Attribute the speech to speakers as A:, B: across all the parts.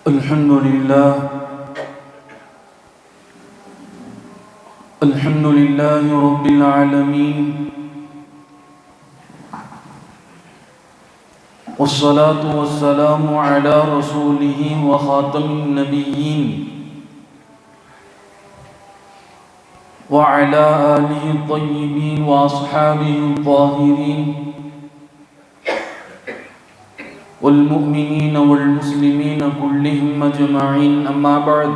A: الحمد لله رب العالمين، والصلاة والسلام على رسوله وخاتم النبيين وعلى آله الطيبين وأصحابه الطاهرين والمؤمنين والمسلمين كلهم أجمعين. أما بعد،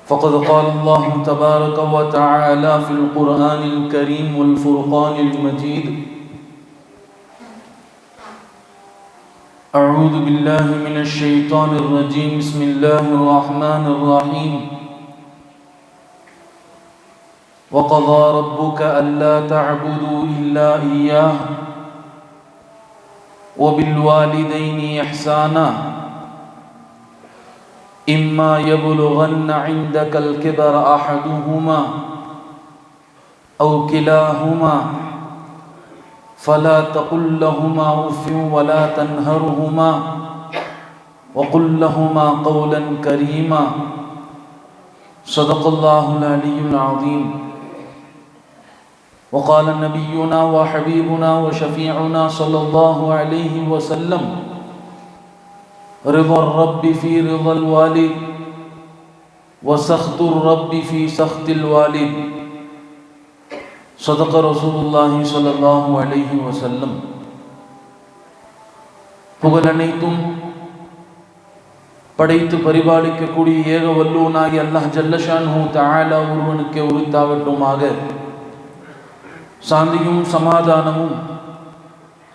A: فقد قال الله تبارك وتعالى في القرآن الكريم والفرقان المجيد: أعوذ بالله من الشيطان الرجيم، بسم الله الرحمن الرحيم. وقضى ربك ألا تعبدوا إلا إياه وبالوالدين إحسانا إما يبلغن عندك الكبر أحدهما أو كلاهما فلا تقل لهما أف ولا تنهرهما وقل لهما قولا كريما. صدق الله العلي العظيم. وقال نبينا وحبيبنا وشفيعنا صلى الله عليه وسلم: رضا الرب في رضا الوالد وسخط الرب في سخط الوالد. صدق رسول الله صلى الله عليه وسلم. புகழனைத்தும் படைத்து பரிபாலிக்கக்கூடிய ஏக வல்லூனாகி அல்லாஹ் ஜல்லஷான்ஹு தஆலா ஒருவனுக்கே உரித்தாகட்டுமாக. சாந்தியும் சமாதானமும்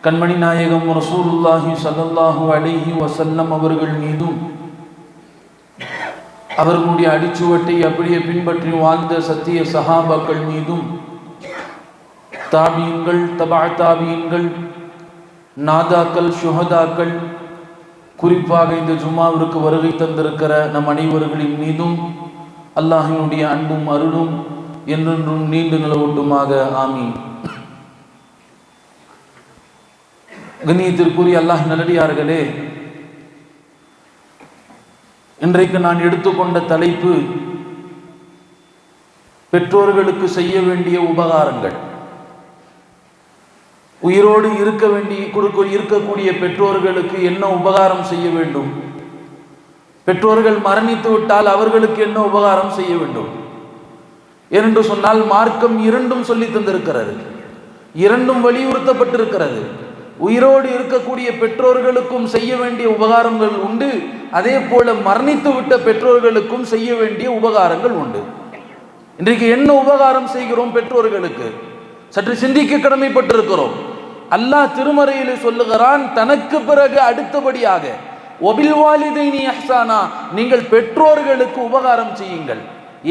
A: கண்மணி நாயகம் ரசூலுல்லாஹி ஸல்லல்லாஹு அலைஹி வஸல்லம் அவர்கள் மீதும், அவர்களுடைய அடிச்சுவட்டை அப்படியே பின்பற்றி வாழ்ந்த சத்திய சஹாபாக்கள் மீதும், தாபீன்கள், தபா தாபீன்கள், நாதாக்கள், ஷுஹதாக்கள், குறிப்பாக இந்த ஜும்மாவிற்கு வருகை தந்திருக்கிற நம் அனைவர்களின் மீதும் அல்லாஹ்வினுடைய அன்பும் அருளும் என்றென்றும் நீண்டு நிலவட்டுமாக. ஆமீன். கண்ணியத்திற்குரிய அல்லாஹ் நல்லடியார்களே, இன்றைக்கு நான் எடுத்துக்கொண்ட தலைப்பு பெற்றோர்களுக்கு செய்ய வேண்டிய உபகாரங்கள். உயிரோடு இருக்கக்கூடிய பெற்றோர்களுக்கு என்ன உபகாரம் செய்ய வேண்டும், பெற்றோர்கள் மரணித்து விட்டால் அவர்களுக்கு என்ன உபகாரம் செய்ய வேண்டும் என்று சொன்னால், மார்க்கம் இரண்டும் சொல்லி தந்திருக்கிறது, இரண்டும் வலியுறுத்தப்பட்டிருக்கிறது. உயிரோடு இருக்கக்கூடிய பெற்றோர்களுக்கும் செய்ய வேண்டிய உபகாரங்கள் உண்டு, அதே போல மரணித்து விட்ட பெற்றோர்களுக்கும் செய்ய வேண்டிய உபகாரங்கள் உண்டு. இன்றைக்கு என்ன உபகாரம் செய்கிறோம் பெற்றோர்களுக்கு சற்று சிந்திக்க கடமைப்பட்டிருக்கிறோம். அல்லாஹ் திருமறையிலே சொல்லுகிறான், தனக்கு பிறகு அடுத்தபடியாக ஒபில் வாலிதைனி இஹ்சானா, நீங்கள் பெற்றோர்களுக்கு உபகாரம் செய்யுங்கள்.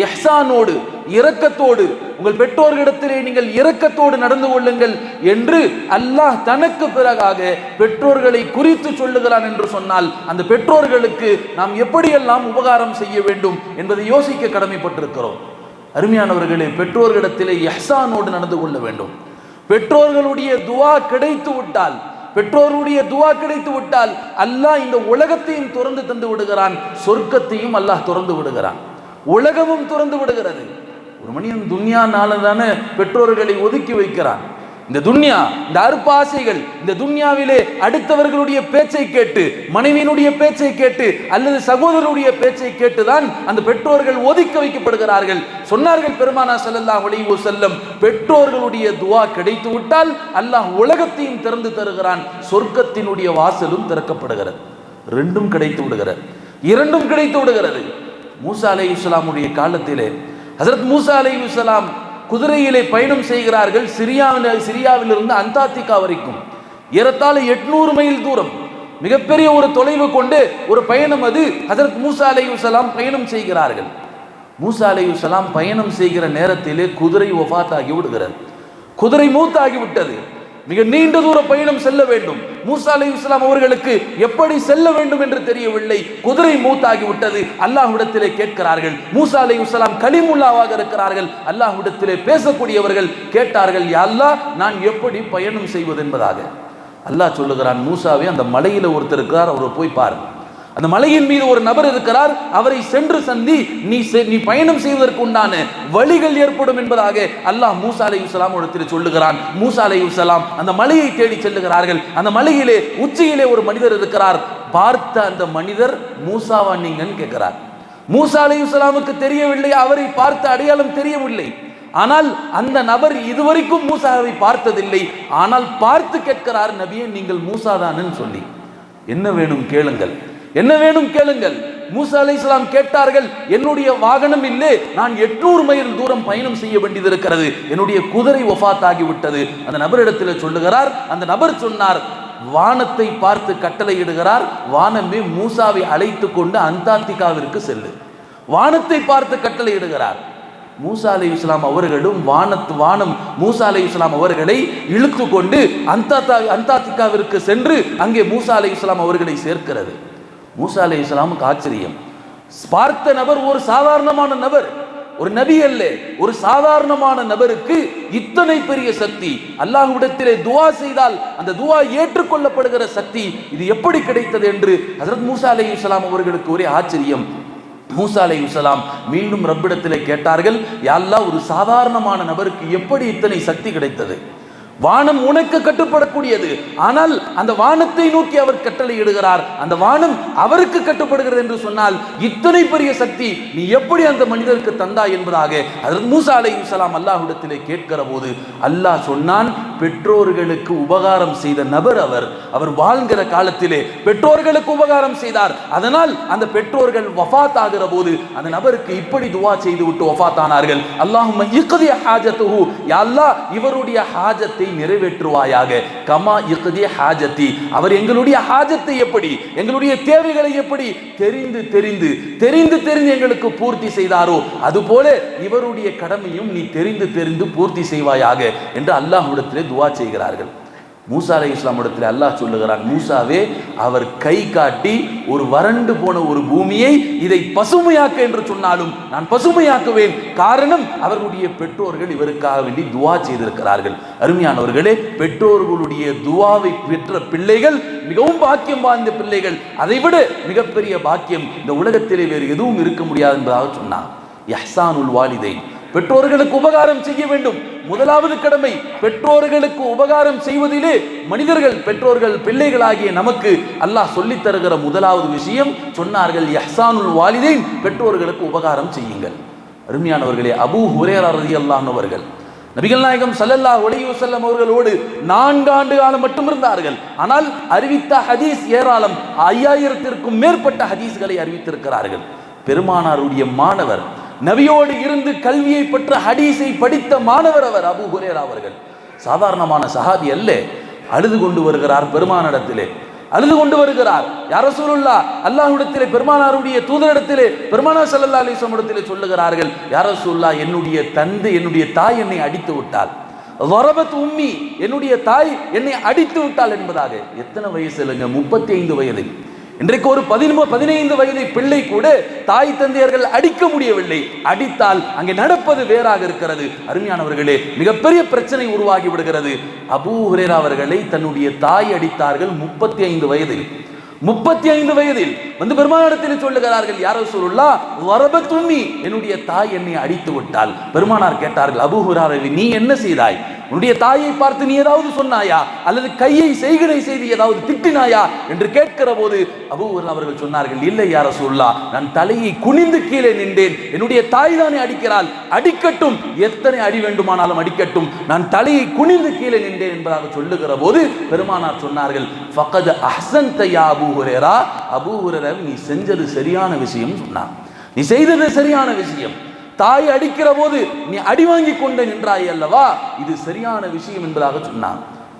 A: இஹ்சானோடு, இரக்கத்தோடு, உங்கள் பெற்றோர்களிடத்திலே நீங்கள் இரக்கத்தோடு நடந்து கொள்ளுங்கள் என்று அல்லாஹ் தனக்கு பிறகாக பெற்றோர்களை குறித்து சொல்லுகிறான் என்று சொன்னால், அந்த பெற்றோர்களுக்கு நாம் எப்படியெல்லாம் உபகாரம் செய்ய வேண்டும் என்பதை யோசிக்க கடமைப்பட்டிருக்கிறோம். அருமையானவர்களே, பெற்றோர்களிடத்திலே இஹ்சானோடு நடந்து கொள்ள வேண்டும். பெற்றோர்களுடைய துஆ கிடைத்து விட்டால் அல்லாஹ் இந்த உலகத்தையும் திறந்து தந்து விடுகிறான், சொர்க்கத்தையும் அல்லாஹ் திறந்து விடுகிறான், உலகமும் திறந்து விடுகிறது. ஒரு மனிதன் துன்யானால தானே பெற்றோர்களை ஒதுக்கி வைக்கிறான். இந்த துன்யா, இந்த அற்ப-ஆசைகள், இந்த துன்யாவிலே அடுத்தவர்களுடைய பேச்சை கேட்டு, மனைவியினுடைய பேச்சை கேட்டு அல்லது சகோதரருடைய பேச்சை கேட்டுதான் அந்த பெற்றோர்கள் ஒதுக்கி வைக்கப்படுகிறார்கள். சொன்னார்கள் பெருமானார் ஸல்லல்லாஹு அலைஹி வஸல்லம், பெற்றோர்களுடைய துஆ கிடைத்து விட்டால் அல்லாஹ் உலகத்தையும் திறந்து தருகிறான், சொர்க்கத்தினுடைய வாசலும் திறக்கப்படுகிறது. இரண்டும் கிடைத்து விடுகிறது. மூசா அலைஹிஸ்ஸலாமுடைய காலத்திலே ஹஜ்ரத் மூசா அலைஹிஸ்ஸலாம் குதிரையிலே பயணம் செய்கிறார்கள். சிரியாவிலிருந்து அந்தார்டிகா வரைக்கும் ஏறத்தாழ 800 மைல் தூரம், மிகப்பெரிய ஒரு தொலைவு கொண்டு ஒரு பயணம். அது ஹஜ்ரத் மூசா அலைஹிஸ்ஸலாம் பயணம் செய்கிறார்கள். மூசா அலைஹிஸ்ஸலாம் பயணம் செய்கிற நேரத்திலே குதிரை வஃபாத்தாகி விடுகிறது, குதிரை மூத்தாகி விட்டது. மிக நீண்ட தூர பயணம் செல்ல வேண்டும். மூசா அலைஹிஸ்ஸலாம் அவர்களுக்கு எப்படி செல்ல வேண்டும் என்று தெரியவில்லை, குதிரை மூத்தாகி விட்டது. அல்லாஹ்விடத்திலே கேட்கிறார்கள். மூசா அலைஹிஸ்ஸலாம் கலிமுல்லாவாக இருக்கிறார்கள், அல்லாஹ்விடத்திலே பேசக்கூடியவர்கள். கேட்டார்கள், யா அல்லாஹ், நான் எப்படி பயணம் செய்வது என்பதாக. அல்லாஹ் சொல்லுகிறான், மூசாவே அந்த மலையில ஒருத்தர் இருக்கிறார், அவரை போய் பாரு. அந்த மலையின் மீது ஒரு நபர் இருக்கிறார், அவரை சென்று சந்தி, நீ பயணம் செய்வதற்கு உண்டான வழிகள் ஏற்படும் என்பதாக அல்லாஹ் மூசா அலைஹிஸ்ஸலாம் இடத்தில் சொல்லுகிறான். மூசா அலைஹிஸ்ஸலாம் அந்த மலையை தேடி செல்லுகிறார்கள். அந்த மலையிலே உச்சியிலே ஒரு மனிதர் இருக்கிறார். பார்த்த அந்த மனிதர், மூசாவா நீங்கன்னு கேட்கிறார். மூசா அலைஹிஸ்ஸலாமுக்கு தெரியவில்லை, அவரை பார்த்த அடையாளம் தெரியவில்லை. ஆனால் அந்த நபர் இதுவரைக்கும் மூசாவை பார்த்ததில்லை. ஆனால் பார்த்து கேட்கிறார், நபியே நீங்கள் மூசாதானன்னு சொல்லி. என்ன வேணும் கேளுங்கள், என்ன வேணும் கேளுங்கள். மூசா அலைஹிஸ்ஸலாம் கேட்டார்கள், என்னுடைய வாகனம் இல்லை, நான் 800 மைல் தூரம் பயணம் செய்ய வேண்டியது இருக்கிறது, என்னுடைய குதிரை வஃபாத் ஆகிவிட்டது. அந்த நபரிடத்தில் சொல்லுகிறார். அந்த நபர் சொன்னார், வானத்தை பார்த்து கட்டளை இடுகிறார், வானமே மூசாவை அழைத்து கொண்டு அந்தார்டிகாவிற்கு செல்லு. வானத்தை பார்த்து கட்டளை இடுகிறார். மூசா அலைஹிஸ்ஸலாம் அவர்களும் வானம் மூசா அலைஹிஸ்ஸலாம் அவர்களை இழுத்து கொண்டு அந்தார்டிகாவிற்கு சென்று அங்கே மூசா அலைஹிஸ்ஸலாம் அவர்களை சேர்க்கிறது. மூசா அலைஹிஸ்ஸலாமுக்கு ஆச்சரியம். பார்த்த நபர் ஒரு சாதாரணமான நபர், ஒரு நபி அல்ல, ஒரு சாதாரணமான நபருக்கு இத்தனை பெரிய சக்தி. அல்லாஹ்விடத்திலே துஆ செய்தால் அந்த துஆ ஏற்றுக்கொள்ளப்படுகிற சக்தி இது எப்படி கிடைத்தது என்று ஹஜ்ரத் மூசா அலைஹிஸ்ஸலாம் அவர்களுக்கு ஒரே ஆச்சரியம். மூசா அலைஹிஸ்ஸலாம் மீண்டும் ரப்பிடத்திலே கேட்டார்கள், யா அல்லாஹ், ஒரு சாதாரணமான நபருக்கு எப்படி இத்தனை சக்தி கிடைத்தது? வானம் உனக்கு கட்டுப்படக்கூடியது, ஆனால் அந்த வானத்தை நோக்கி அவர் கட்டளை இடுகிறார், அந்த வானம் அவருக்கு கட்டுப்படுகிறது என்று சொன்னால் இத்தனை பெரிய சக்தி நீ எப்படி அந்த மனிதருக்கு தந்தாய் என்பதாக ஹஜ்ரத் மூசா அலைஹிஸ்ஸலாம் அல்லாஹ்விடத்திலே கேட்கிற போது அல்லாஹ் சொன்னான், பெற்றோர்களுக்கு உபகாரம் செய்த நபர் அவர் வாழ்கிற காலத்திலே பெற்றோர்களுக்கு உபகாரம் செய்தார். அதனால் அந்த பெற்றோர்கள் வஃபாத் ஆகிற போது அந்த நபருக்கு இப்படி துஆ செய்து விட்டு வஃபாத் ஆனார்கள். அல்லாஹும்ம இக்தி ஹாஜத்துஹு, யா அல்லாஹ் இவருடைய ஹாஜத்தை நிறைவேற்றுவாயாக. கமா இக்தி ஹாஜத்தி, அவர் எங்களுடைய ஹாஜத்தை எப்படி, எங்களுடைய தேவைகளை எப்படி தெரிந்து தெரிந்து தெரிந்து தெரிந்து எங்களுக்கு பூர்த்தி செய்தாரோ அதுபோல இவருடைய கடமையும் நீ தெரிந்து தெரிந்து பூர்த்தி செய்வாயாக என்று அல்லாஹ்விடத்திலே துஆ செய்கிறார்கள். மூசா அலைஹிஸ்ஸலாம் இடத்திலே அல்லாஹ் சொல்லுகிறான், மூசாவே, அவர் கை காட்டி ஒரு வறண்டு போன ஒரு பூமியை இதை பசுமையாக்க என்று சொன்னாலும் நான் பசுமையாக்குவேன். காரணம், அவர்களுடைய பெற்றோர்கள் இவருக்காக வேண்டி துஆ செய்திருக்கிறார்கள். அருமையானவர்களே, பெற்றோர்களுடைய துஆவை பெற்ற பிள்ளைகள் மிகவும் பாக்கியம் வாய்ந்த பிள்ளைகள். அதைவிட மிகப்பெரிய பாக்கியம் இந்த உலகத்திலே வேறு எதுவும் இருக்க முடியாது என்பதாக சொன்னார். இஹ்சானுல் வாலிதைன், பெற்றோர்களுக்கு உபகாரம் செய்ய வேண்டும். முதலாவது கடமை பெற்றோர்களுக்கு உபகாரம் செய்வதிலே மனிதர்கள், பெற்றோர்கள், பிள்ளைகளாகிய நமக்கு அல்லாஹ் சொல்லித் தருகிற முதலாவது விஷயம் சொன்னார்கள், இஹ்சானுல் வாலிதைன், பெற்றோர்களுக்கு உபகாரம் செய்யுங்கள். அருமையானவர்களே, அபூ ஹுரைரா ரலியல்லாஹு அன்ஹு அவர்கள் நபிகள் நாயகம் ஸல்லல்லாஹு அலைஹி வஸல்லம் அவர்களோடு 4 ஆண்டு காலம் மட்டும் இருந்தார்கள். ஆனால் அறிவித்த ஹதீஸ் ஏராளம், 5000த்திற்கும் மேற்பட்ட ஹதீஸ்களை அறிவித்திருக்கிறார்கள். பெருமானாருடைய மாணவர், நபியோடு இருந்து கல்வியை பெற்ற ஹதீஸை படித்த மாணவர் அவர் அபூ ஹுரைரா அவர்கள். சாதாரணமான சஹாபி அல்ல. அழுது கொண்டு வருகிறார் பெருமானிடத்திலே, அழுது கொண்டு வருகிறார். யா ரசூலுல்லாஹ், அல்லாஹ்விடத்திலே பெருமானாருடைய தூதரிடத்திலே பெருமானார் ஸல்லல்லாஹு அலைஹி வஸல்லம் இடத்திலே சொல்லுகிறார்கள், யா ரசூலுல்லாஹ், என்னுடைய தந்தை, என்னுடைய தாய் என்னை அடித்து விட்டாள். வரபத் உம்மி, என்னுடைய தாய் என்னை அடித்து விட்டாள் என்பதாக. எத்தனை வயசுலங்க? 35 வயது. இன்றைக்கு ஒரு 15 வயது பிள்ளை கூட தாய் தந்தையர்கள் அடிக்க முடியவில்லை. அடித்தால் அங்கே நடப்பது வேறாக இருக்கிறது. அருமையானவர்களே, மிகப்பெரிய பிரச்சனை உருவாகி விடுகிறது. அபூ ஹுரைரா அவர்களை தன்னுடைய தாய் அடித்தார்கள் 35 வயதில். 35 வயதில் வந்து பெருமானாரிடத்தில் சொல்லுகிறார்கள், யா ரசூலுல்லாஹ், வரபத் உம்மி, என்னுடைய தாய் என்னை அடித்து விட்டாள். பெருமானார் கேட்டார்கள், அபூ ஹுரைரா, நீ என்ன செய்தாய்? உன்னுடைய தாயை பார்த்து நீ ஏதாவது சொன்னாயா, அல்லது கையை செய்கை செய்து ஏதாவது திட்டினாயா என்று கேட்கிற போது அபூ ஹுரைரா அவர்கள் சொன்னார்கள், இல்லை யா ரசூலுல்லாஹ், நான் தலையை குனிந்து கீழே நின்றேன். என்னுடைய தாய் தானே அடிக்கிறாள், அடிக்கட்டும், எத்தனை அடி வேண்டுமானாலும் அடிக்கட்டும், நான் தலையை குனிந்து கீழே நின்றேன் என்பதாக சொல்லுகிற போது பெருமானார் சொன்னார்கள், ஃபகத் அஹ்ஸன்த யா அபூ ஹுரைரா, அபூ ஹுரைரா, நீ செஞ்சது சரியான விஷயம் சொன்னார். நீ செய்தது சரியான விஷயம். தாய் அடிக்கிற போது நீ அடி வாங்கி கொண்டு நின்றாய் அல்லவா, இது சரியான விஷயம் என்பதாக சொன்னார்.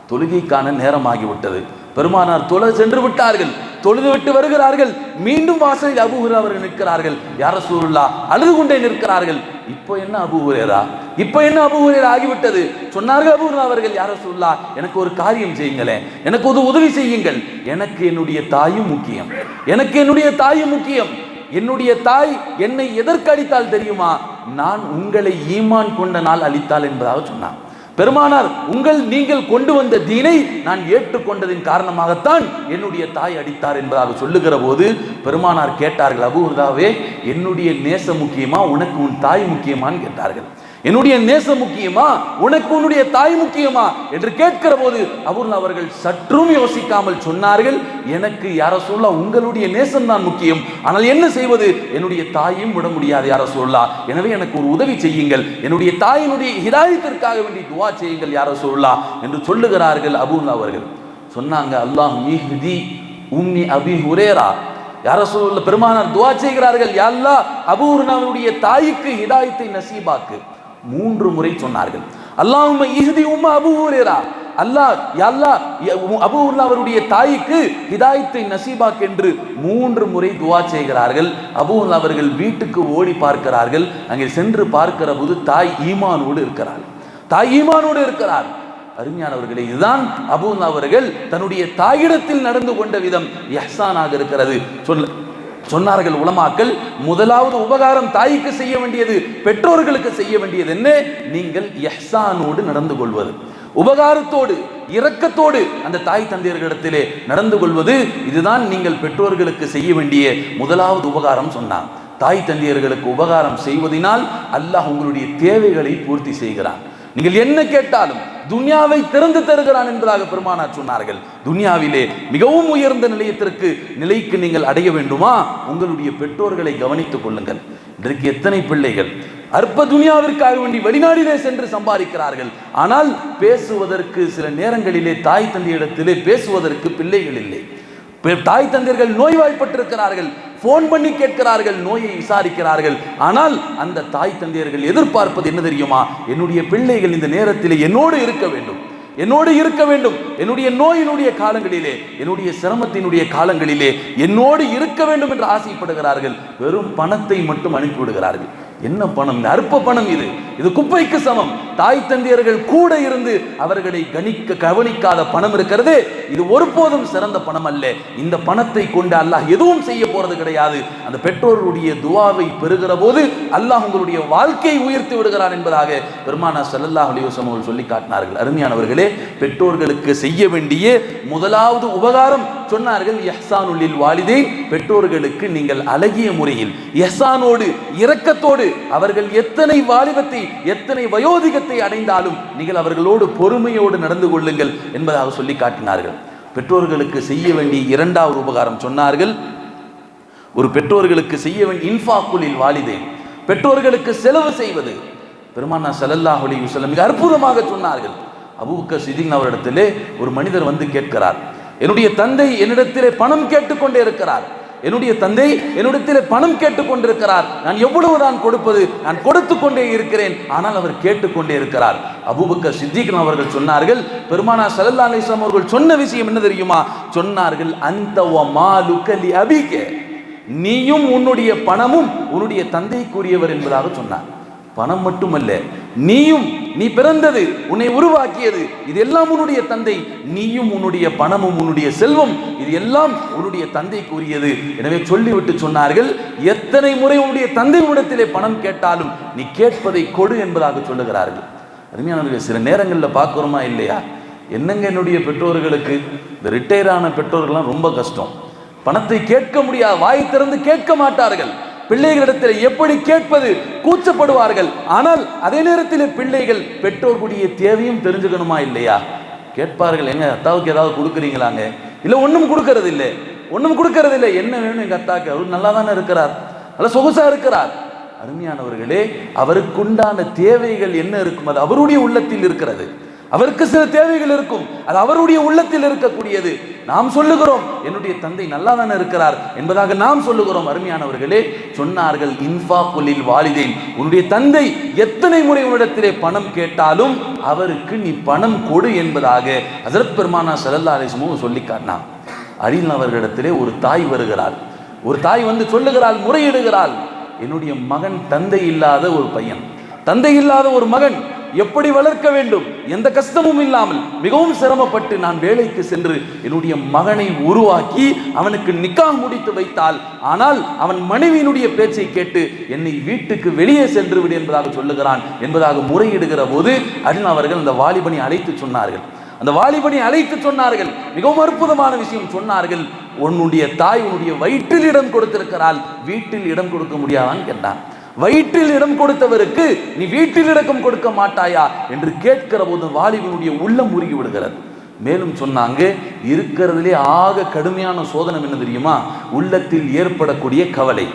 A: தொழுகைக்கான நேரமாகிவிட்டது. பெருமானார் தொழ சென்று விட்டார்கள். தொழுது விட்டு வருகிறார்கள். மீண்டும் வாசலில் அபூ ஹுரைரா அவர்கள் நிற்கிறார்கள். யா ரசூலுல்லாஹ், அழுது கொண்டே நிற்கிறார்கள். இப்போ என்ன அபூ ஹுரைரா, இப்போ என்ன அபூ ஹுரைரா ஆகிவிட்டது? சொன்னார்கள் அபூ ஹுரைரா அவர்கள், யா ரசூலுல்லாஹ், எனக்கு ஒரு காரியம் செய்யுங்களேன், எனக்கு ஒரு உதவி செய்யுங்கள். எனக்கு என்னுடைய தாயும் முக்கியம், எனக்கு என்னுடைய தாயும் முக்கியம். என்னுடைய தாய் என்னை எதற்கு அடித்தால் தெரியுமா? நான் உங்களை ஈமான் கொண்ட நாள் அளித்தாள் என்பதாக சொன்னான். பெருமானார் நீங்கள் கொண்டு வந்த தீனை நான் ஏற்றுக்கொண்டதின் காரணமாகத்தான் என்னுடைய தாய் அடித்தார் என்பதாக சொல்லுகிற போது பெருமானார் கேட்டார்கள், அபூ ஹுர்ராவே, என்னுடைய நேசம் முக்கியமா உனக்கு உன் தாய் முக்கியமான்னு கேட்டார்கள். என்னுடைய நேசம் முக்கியமா உனக்கு உன்னுடைய தாய் முக்கியமா என்று கேட்கிற போது அபூ ஹுர்ரா அவர்கள் சற்றும் யோசிக்காமல் சொன்னார்கள், எனக்கு யா ரசூலுல்லாஹ் உங்களுடைய நேசம் தான் முக்கியம், ஆனால் என்ன செய்வது, என்னுடைய தாயும் விட முடியாது யா ரசூலுல்லாஹ், எனவே எனக்கு ஒரு உதவி செய்யுங்கள், என்னுடைய தாயினுடைய ஹிதாயத்திற்காக வேண்டி துஆ செய்யுங்கள் யா ரசூலுல்லாஹ் என்று சொல்லுகிறார்கள். அபூ ஹுர்ரா அவர்கள் சொன்னாங்க, அல்லாஹ் யஹ்தி உம்மி அபீ ஹுரைரா. யா ரசூலுல்லாஹ் பெருமானார் துஆ செய்கிறார்கள், யா அல்லாஹ் அபூ ஹுர்ராவுடைய தாய்க்கு ஹிதாயத்தை நசீபாக்கு. 3 முறை சொன்னார்கள். அல்லாஹும்ம இஹ்தி உம்ம அபூ ஹுரைரா, அல்லாஹ் யா அல்லாஹ் அபூ ஹுர்ரா அவருடைய தாய்க்கு ஹிதாயத்தை நசீபாக் என்று 3 முறை துஆ செய்கிறார்கள். அபூ ஹுர்ரா அவர்கள் வீட்டுக்கு ஓடி பார்க்கிறார்கள். அங்கே சென்று பார்க்கிற போது தாய் ஈமானோடு இருக்கிறார். அருமையானவர்களே, இதுதான் அபூ ஹுர்ரா அவர்கள் தன்னுடைய தாயிடத்தில் நடந்து கொண்ட விதம் இஹ்சானாக இருக்கிறது. சொன்னார்கள் உலமாக்கள், முதலாவது உபகாரம் தாய்க்கு செய்ய வேண்டியது, பெற்றோர்களுக்கு செய்ய வேண்டியது என்ன? நீங்கள் இஹ்சானோடு நடந்து கொள்வது, உபகாரத்தோடு இரக்கத்தோடு அந்த தாய் தந்தையர்களிடத்திலே நடந்து கொள்வது, இதுதான் நீங்கள் பெற்றோர்களுக்கு செய்ய வேண்டிய முதலாவது உபகாரம் சொன்னார். தாய் தந்தையர்களுக்கு உபகாரம் செய்வதனால் அல்லாஹ் உங்களுடைய தேவைகளை பூர்த்தி செய்கிறான். நீங்கள் என்ன கேட்டாலும் துன்யாவை திறந்து தருகிறான் என்பதாக பெருமானார் சொன்னார்கள். துன்யாவிலே மிகவும் உயர்ந்த நிலைக்கு நீங்கள் அடைய வேண்டுமா? உங்களுடைய பெற்றோர்களை கவனித்துக் கொள்ளுங்கள். இன்றைக்கு எத்தனை பிள்ளைகள் அற்ப துன்யாவிற்காக வேண்டி வெளிநாட்டிலே சென்று சம்பாதிக்கிறார்கள். ஆனால் பேசுவதற்கு சில நேரங்களிலே தாய் தந்தையிடத்திலே பேசுவதற்கு பிள்ளைகள் இல்லை. தாய் தந்தையர்கள் நோய்வாய்ப்பட்டிருக்கிறார்கள், போன் பண்ணி கேட்கிறார்கள், நோயை விசாரிக்கிறார்கள். ஆனால் அந்த தாய் தந்தையர்கள் எதிர்பார்ப்பது என்ன தெரியுமா? என்னுடைய பிள்ளைகள் இந்த நேரத்தில் என்னோடு இருக்க வேண்டும், என்னுடைய நோயினுடைய காலங்களிலே, என்னுடைய சிரமத்தினுடைய காலங்களிலே என்னோடு இருக்க வேண்டும் என்று ஆசைப்படுகிறார்கள். வெறும் பணத்தை மட்டும் அனுப்பிவிடுகிறார்கள். என்ன பணம்? அற்ப பணம். இது குப்பைக்கு சமம். தாய் தந்தையர்கள் கூட இருந்து அவர்களை கவனிக்காத பணம் இருக்கிறது, இது ஒருபோதும் சிறந்த பணம் அல்ல. இந்த பணத்தை கொண்டு அல்லாஹ் எதுவும் செய்ய போறது கிடையாது. அந்த பெற்றோருடைய துஆவை பெறுகிற போது அல்லாஹ் உங்களுடைய வாழ்க்கையை உயர்த்தி விடுகிறான் என்பதாக பெருமானார் ஸல்லல்லாஹு அலைஹி வஸல்லம் அவர்கள் சொல்லி காட்டினார்கள். அருமையானவர்களே, பெற்றோர்களுக்கு செய்ய வேண்டிய முதலாவது உபகாரம் சொன்னார்கள், இஹ்சானுல் வாலிதைன். பெற்றோர்களுக்கு நீங்கள் அழகிய முறையில் இஹ்சானோடு இரக்கத்தோடு, அவர்கள் எத்தனை வாலிபத்தை எத்தனை வயோதிகத்தை அடைந்தாலும் நீங்கள் அவர்களோடு பொறுமையோடு நடந்து கொள்ளுங்கள் என்பதாக சொல்லி காட்டினார்கள். பெற்றோர்களுக்கு செய்ய வேண்டிய இரண்டாவது உபகாரம் சொன்னார்கள், ஒரு பெற்றோர்களுக்கு செய்ய வேண்டிய இன்ஃபாக்குல் வாலிதைன், பெற்றோர்களுக்கு செலவு செய்வது. பெருமானார் ஸல்லல்லாஹு அலைஹி வஸல்லம் மிக அற்புதமாக சொன்னார்கள். அபூபக்கர் சித்திக் அவரிடத்திலே ஒரு மனிதர் வந்து கேட்கிறார், என்னுடைய தந்தை என்னிடத்திலே பணம் கேட்டுக்கொண்டே இருக்கிறார், பணம் கேட்டுக்கொண்டிருக்கிறார், நான் எவ்வளவுதான் கொடுப்பது, நான் கொடுத்து கொண்டே இருக்கிறேன், ஆனால் அவர் கேட்டுக்கொண்டே இருக்கிறார். அபூபக்கர் சித்திக் அவர்கள் சொன்னார்கள், பெருமானார் ஸல்லல்லாஹு அலைஹி வஸல்லம் அவர்கள் சொன்ன விஷயம் என்ன தெரியுமா? சொன்னார்கள், அந்த வ மாலுக லி அபீக, நீயும் உன்னுடைய பணமும் உன்னுடைய தந்தைக்குரியவர் என்பதாக சொன்னார். பணம் மட்டுமல்ல, நீ பிறந்தது, உன்னை உருவாக்கியது, இது எல்லாம் உன்னுடைய தந்தை. நீயும் உன்னுடைய பணமும் உன்னுடைய செல்வம், இது எல்லாம் உன்னுடைய தந்தைக்கு உரியது. எனவே சொல்லிவிட்டு சொன்னார்கள், எத்தனை முறை உன்னுடைய தந்தை உன்னிடத்திலே பணம் கேட்டாலும் நீ கேட்பதை கொடு என்பதாக சொல்லுகிறார்கள். அருமையானவர்களே, சில நேரங்களில் பார்க்கிறோமா இல்லையா, என்னங்க என்னுடைய பெற்றோர்களுக்கு, இந்த ரிட்டையர் ஆன பெற்றோர்கள்லாம் ரொம்ப கஷ்டம். பணத்தை கேட்க முடியாது, வாய் திறந்து கேட்க மாட்டார்கள். பிள்ளைகளிடத்தில் எப்படி கேட்பது, கூச்சப்படுவார்கள். ஆனால் அதே நேரத்தில் பிள்ளைகள் பெற்றோர்களுடைய தேவையும் தெரிஞ்சுக்கணுமா இல்லையா? கேட்பார்கள், எங்க அத்தாவுக்கு ஏதாவது கொடுக்குறீங்களாங்க? இல்லை, ஒன்றும் கொடுக்கறது இல்லை. என்ன வேணும் எங்க அத்தாக்கு? அவர் நல்லா தானே இருக்கிறார், நல்லா சொகுசா இருக்கிறார். அருமையானவர்களே, அவருக்குண்டான தேவைகள் என்ன இருக்கும், அது அவருடைய உள்ளத்தில் இருக்கிறது. அவருக்கு சில தேவைகள் இருக்கும், அது அவருடைய உள்ளத்தில் இருக்கக்கூடியது. நாம் சொல்லுகிறோம், என்னுடைய தந்தை நல்லா தானே இருக்கிறார் என்பதாக நாம் சொல்லுகிறோம். அருமையானவர்களே, சொன்னார்கள், இன்ஃபாக்குல் வாலிதைன், உன்னுடைய தந்தை எத்தனை முறை உன்னிடத்திலே பணம் கேட்டாலும் அவருக்கு நீ பணம் கொடு என்பதாக ஹஜ்ரத் பெருமானார் ஸல்லல்லாஹு அலைஹி வஸல்லம் சொல்லி காட்டினார். அலில் அவர்களிடத்திலே ஒரு தாய் வருகிறாள். ஒரு தாய் வந்து சொல்லுகிறாள், முறையிடுகிறாள், என்னுடைய மகன் தந்தை இல்லாத ஒரு பையன், தந்தை இல்லாத ஒரு மகன், எப்படி வளர்க்க வேண்டும், எந்த கஷ்டமும் இல்லாமல் மிகவும் சிரமப்பட்டு நான் வேலைக்கு சென்று என்னுடைய மகனை உருவாக்கி அவனுக்கு நிக்காஹ் முடித்து வைத்தால், ஆனால் அவன் மனைவியினுடைய பேச்சை கேட்டு என்னை வீட்டுக்கு வெளியே சென்று விடு என்பதாக சொல்லுகிறான் என்பதாக முறையிடுகிற போது அருண் அவர்கள் அந்த வாலிபனை அழைத்து சொன்னார்கள். அந்த வாலிபனை அழைத்து சொன்னார்கள், மிகவும் அற்புதமான விஷயம் சொன்னார்கள். உன்னுடைய தாய் உன்னுடைய வயிற்றில் இடம் கொடுத்திருக்கிறாள், வீட்டில் இடம் கொடுக்க முடியாதான்னு கேட்டான். வயிற்றில் இடம் கொடுத்தவருக்கு நீ வீட்டில் இடம் கொடுக்க மாட்டாயா என்று கேட்கிற போது வாலிபனுடைய உள்ளம் உருகி விடுகிறது. மேலும் சொன்னாங்க, இருக்கிறதுலே ஆக கடுமையான சோதனை என்ன தெரியுமா? உள்ளத்தில் ஏற்படக்கூடிய கவலை.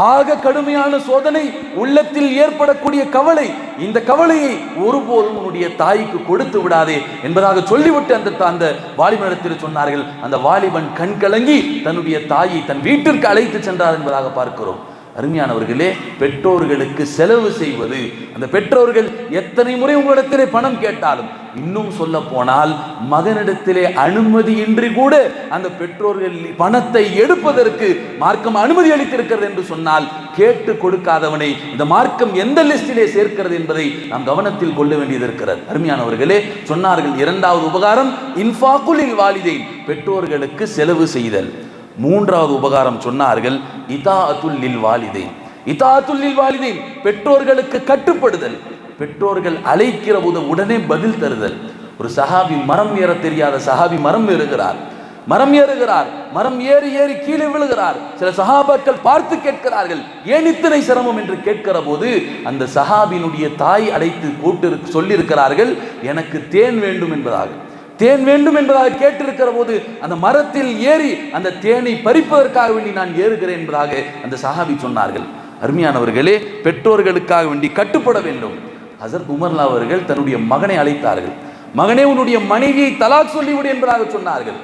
A: ஆக கடுமையான சோதனை உள்ளத்தில் ஏற்படக்கூடிய கவலை. இந்த கவலையை ஒருபோதும் உன்னுடைய தாய்க்கு கொடுத்து விடாதே என்பதாக சொல்லிவிட்டு அந்த வாலிபனிடத்தில் சொன்னார்கள். அந்த வாலிபன் கண் கலங்கி தன்னுடைய தாயை தன் வீட்டிற்கு அழைத்து சென்றார் என்பதாக பார்க்கிறோம். அருமையானவர்களே, பெற்றோர்களுக்கு செலவு செய்வது, அந்த பெற்றோர்கள் எத்தனை முறை உங்களிடத்திலே பணம் கேட்டாலும், இன்னும் சொல்ல போனால் மகனிடத்திலே அனுமதியின்றி கூட அந்த பெற்றோர்கள் பணத்தை எடுப்பதற்கு மார்க்கம் அனுமதி அளித்திருக்கிறது என்று சொன்னால், கேட்டு கொடுக்காதவனை இந்த மார்க்கம் எந்த லிஸ்டிலே சேர்க்கிறது என்பதை நாம் கவனத்தில் கொள்ள வேண்டியது இருக்கிறது. அருமையானவர்களே, சொன்னார்கள் இரண்டாவது உபகாரம் இன்ஃபாக்குலில் வாலிதைன், பெற்றோர்களுக்கு செலவு செய்தல். மூன்றாவது உபகாரம் சொன்னார்கள் இதாஅத்துல் லில் வாலிதைன். இதாஅத்துல் லில் வாலிதைன், பெற்றோர்களுக்கு கட்டுப்படுதல். பெற்றோர்கள் அழைக்கிற போது உடனே பதில் தருதல். ஒரு சஹாபி, மரம் ஏற தெரியாத சஹாபி மரம் ஏறுகிறார். மரம் ஏறி ஏறி கீழே விழுகிறார். சில சஹாபாக்கள் பார்த்து கேட்கிறார்கள், ஏன் இத்தனை சிரமம் என்று கேட்கிற போது அந்த சஹாபினுடைய தாய் அழைத்து கூட்டு சொல்லியிருக்கிறார்கள், எனக்கு தேன் வேண்டும் என்பதாக கேட்டிருக்கிற போது அந்த மரத்தில் ஏறி அந்த தேனை பறிப்பதற்காக வேண்டி நான் ஏறுகிறேன் என்பதாக அந்த சஹாபி சொன்னார்கள். அருமையானவர்களே, பெற்றோர்களுக்காக வேண்டி கட்டுப்பட வேண்டும். ஹசரத் உமர் அவர்கள் தன்னுடைய மகனை அழைத்தார்கள். மகனே, உன்னுடைய மனைவியை தலாக் சொல்லிவிடு என்பதாக சொன்னார்கள்.